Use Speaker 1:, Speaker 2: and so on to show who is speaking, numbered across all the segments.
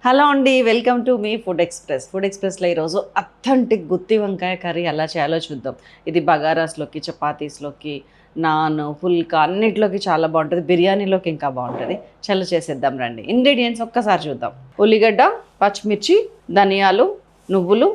Speaker 1: Hello అండి, welcome to me food express. Food ఎక్స్ప్రెస్లో ఈరోజు అథెంటిక్ గుత్తి వంకాయ కర్రీ ఎలా చేయాలో చూద్దాం. ఇది బగారాస్లోకి, చపాతీస్లోకి, నాన్, ఫుల్కా అన్నిట్లోకి చాలా బాగుంటుంది. బిర్యానీలోకి ఇంకా బాగుంటుంది. చలో చేసేద్దాం రండి. ఇంగ్రీడియంట్స్ ఒక్కసారి చూద్దాం. ఉల్లిగడ్డ, పచ్చిమిర్చి, ధనియాలు, నువ్వులు,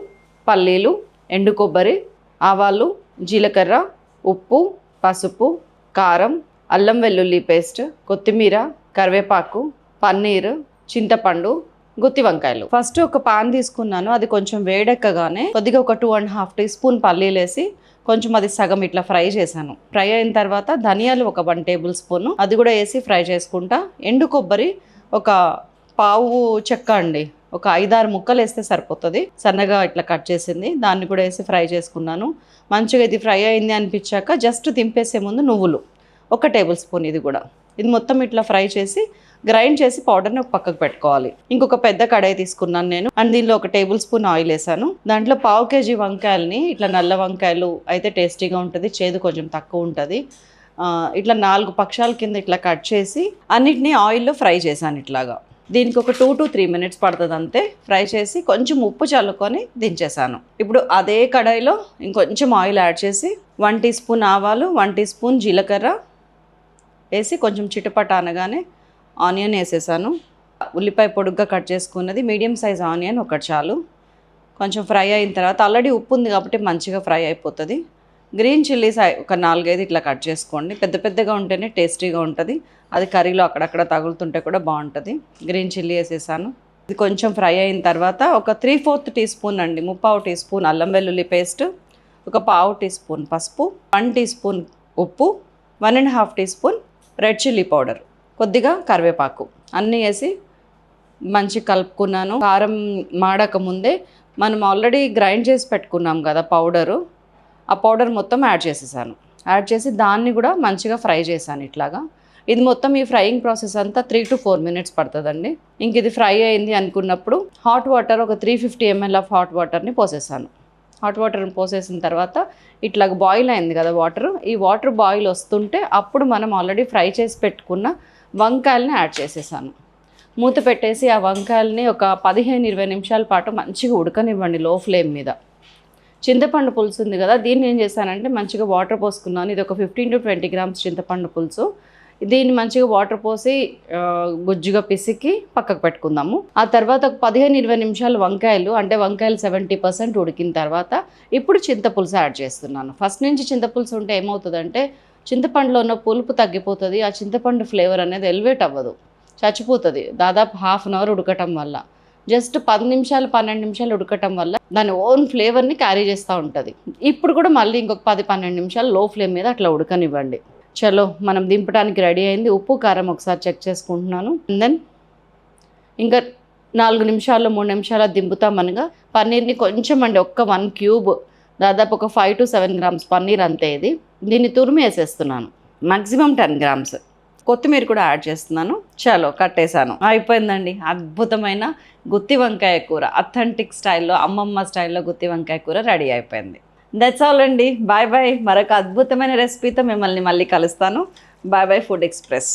Speaker 1: పల్లీలు, ఎండు కొబ్బరి, ఆవాలు, జీలకర్ర, ఉప్పు, పసుపు, కారం, అల్లం వెల్లుల్లి పేస్ట్, కొత్తిమీర, కరివేపాకు, పన్నీర్, చింతపండు, గుత్తి వంకాయలు. ఫస్ట్ ఒక పాన్ తీసుకున్నాను. అది కొంచెం వేడెక్కగానే కొద్దిగా ఒక 2.5 టీ స్పూన్ పల్లీలు వేసి కొంచెం అది సగం ఇట్లా ఫ్రై చేశాను. ఫ్రై అయిన తర్వాత ధనియాలు ఒక 1 టేబుల్ స్పూన్ అది కూడా వేసి ఫ్రై చేసుకుంటా. ఎండు కొబ్బరి ఒక పావు చెక్క అండి, ఒక 5-6 ముక్కలు వేస్తే సరిపోతుంది. సన్నగా ఇట్లా కట్ చేసింది, దాన్ని కూడా వేసి ఫ్రై చేసుకున్నాను. మంచిగా ఇది ఫ్రై అయింది అనిపించాక జస్ట్ దింపేసే ముందు నువ్వులు 1 టేబుల్ స్పూన్ ఇది మొత్తం ఇట్లా ఫ్రై చేసి గ్రైండ్ చేసి పౌడర్ని ఒక పక్కకు పెట్టుకోవాలి. ఇంకొక పెద్ద కడాయి తీసుకున్నాను నేను, అండ్ దీనిలో 1 టేబుల్ స్పూన్ ఆయిల్ వేసాను. దాంట్లో పావు కేజీ వంకాయలని, ఇట్లా నల్ల వంకాయలు అయితే టేస్టీగా ఉంటుంది, చేదు కొంచెం తక్కువ ఉంటుంది. ఇట్లా 4 పక్షాల కింద ఇట్లా కట్ చేసి అన్నిటినీ ఆయిల్లో ఫ్రై చేశాను ఇట్లాగా. దీనికి ఒక 2 to 3 మినిట్స్ పడుతుంది అంతే. ఫ్రై చేసి కొంచెం ఉప్పు చల్లుకొని దించేసాను. ఇప్పుడు అదే కడాయిలో ఇంకొంచెం ఆయిల్ యాడ్ చేసి 1 టీ స్పూన్ ఆవాలు, 1 టీ స్పూన్ జీలకర్ర వేసి కొంచెం చిటపట అనగానే ఆనియన్ వేసేసాను. ఉల్లిపాయ పొడుగ్గా కట్ చేసుకున్నది, మీడియం సైజ్ ఆనియన్ ఒకటి చాలు. కొంచెం ఫ్రై అయిన తర్వాత ఆల్రెడీ ఉప్పు ఉంది కాబట్టి మంచిగా ఫ్రై అయిపోతుంది. గ్రీన్ చిల్లీస్ ఒక 4-5 ఇట్లా కట్ చేసుకోండి. పెద్ద పెద్దగా ఉంటేనే టేస్టీగా ఉంటుంది. అది కర్రీలో అక్కడక్కడ తగులుతుంటే కూడా బాగుంటుంది. గ్రీన్ చిల్లీ వేసేసాను. ఇది కొంచెం ఫ్రై అయిన తర్వాత ఒక 3/4 టీ స్పూన్ అండి, 3/4 టీ స్పూన్ అల్లం వెల్లుల్లి పేస్ట్, ఒక పావు టీ స్పూన్ పసుపు, 1 టీ స్పూన్ ఉప్పు, 1.5 teaspoon red chilli powder, కొద్దిగా కరివేపాకు అన్నీ వేసి మంచి కలుపుకున్నాను. కారం మాడక ముందే మనం ఆల్రెడీ గ్రైండ్ చేసి పెట్టుకున్నాం కదా పౌడరు, ఆ పౌడర్ మొత్తం యాడ్ చేసేసాను. యాడ్ చేసి దాన్ని కూడా మంచిగా ఫ్రై చేశాను ఇట్లాగా. ఇది మొత్తం ఈ ఫ్రైయింగ్ ప్రాసెస్ అంతా 3 to 4 మినిట్స్ పడుతుందండి. ఇంక ఇది ఫ్రై అయింది అనుకున్నప్పుడు హాట్ వాటర్ ఒక 350 ml ఆఫ్ హాట్ వాటర్ని పోసేసాను. హాట్ వాటర్ని పోసేసిన తర్వాత ఇట్లా బాయిల్ అయింది కదా వాటర్, ఈ వాటర్ బాయిల్ వస్తుంటే అప్పుడు మనం ఆల్రెడీ ఫ్రై చేసి పెట్టుకున్న వంకాయలని యాడ్ చేసేసాను. మూత పెట్టేసి ఆ వంకాయలని ఒక 15-20 నిమిషాల పాటు మంచిగా ఉడకనివ్వండి లో ఫ్లేమ్ మీద. చింతపండు పులుసు ఉంది కదా, దీన్ని ఏం చేశానంటే మంచిగా వాటర్ పోసుకున్నాను. ఇది ఒక 15 to 20 గ్రామ్స్ చింతపండు పులుసు. దీన్ని మంచిగా వాటర్ పోసి గుజ్జుగా పిసికి పక్కకు పెట్టుకుందాము. ఆ తర్వాత ఒక 15-20 నిమిషాలు వంకాయలు 70% ఉడికిన తర్వాత ఇప్పుడు చింతపులుసు యాడ్ చేస్తున్నాను. ఫస్ట్ నుంచి చింతపులుసు ఉంటే ఏమవుతుందంటే చింతపండులో ఉన్న పులుపు తగ్గిపోతుంది, ఆ చింతపండు ఫ్లేవర్ అనేది ఎలివేట్ అవ్వదు, చచ్చిపోతుంది. దాదాపు 1/2 అవర్ ఉడకటం వల్ల, జస్ట్ 10-12 నిమిషాలు ఉడకటం వల్ల దాని ఓన్ ఫ్లేవర్ని క్యారీ చేస్తూ ఉంటుంది. ఇప్పుడు కూడా మళ్ళీ ఇంకొక 10-12 నిమిషాలు లో ఫ్లేమ్ మీద అట్లా ఉడకనివ్వండి. చలో మనం దింపడానికి రెడీ అయింది. ఉప్పు కారం ఒకసారి చెక్ చేసుకుంటున్నాను. దెన్ ఇంకా 4 నిమిషాలు 3 నిమిషాలు దింపుతామనగా పన్నీర్ని కొంచెం అండి, ఒక్క 1 క్యూబ్, దాదాపు ఒక 5 to 7 గ్రామ్స్ పన్నీర్ అంతే. దీన్ని తురిమి వేసేస్తున్నాను, మ్యాక్సిమం 10 గ్రామ్స్. కొత్తిమీర కూడా యాడ్ చేస్తున్నాను. చలో కట్టేశాను, అయిపోయిందండి. అద్భుతమైన గుత్తి వంకాయ కూర, అథెంటిక్ స్టైల్లో, అమ్మమ్మ స్టైల్లో గుత్తి వంకాయ కూర రెడీ అయిపోయింది. దట్స్ ఆల్ అండి. Bye bye. మరొక అద్భుతమైన రెసిపీతో మిమ్మల్ని మళ్ళీ కలుస్తాను. Bye bye food express.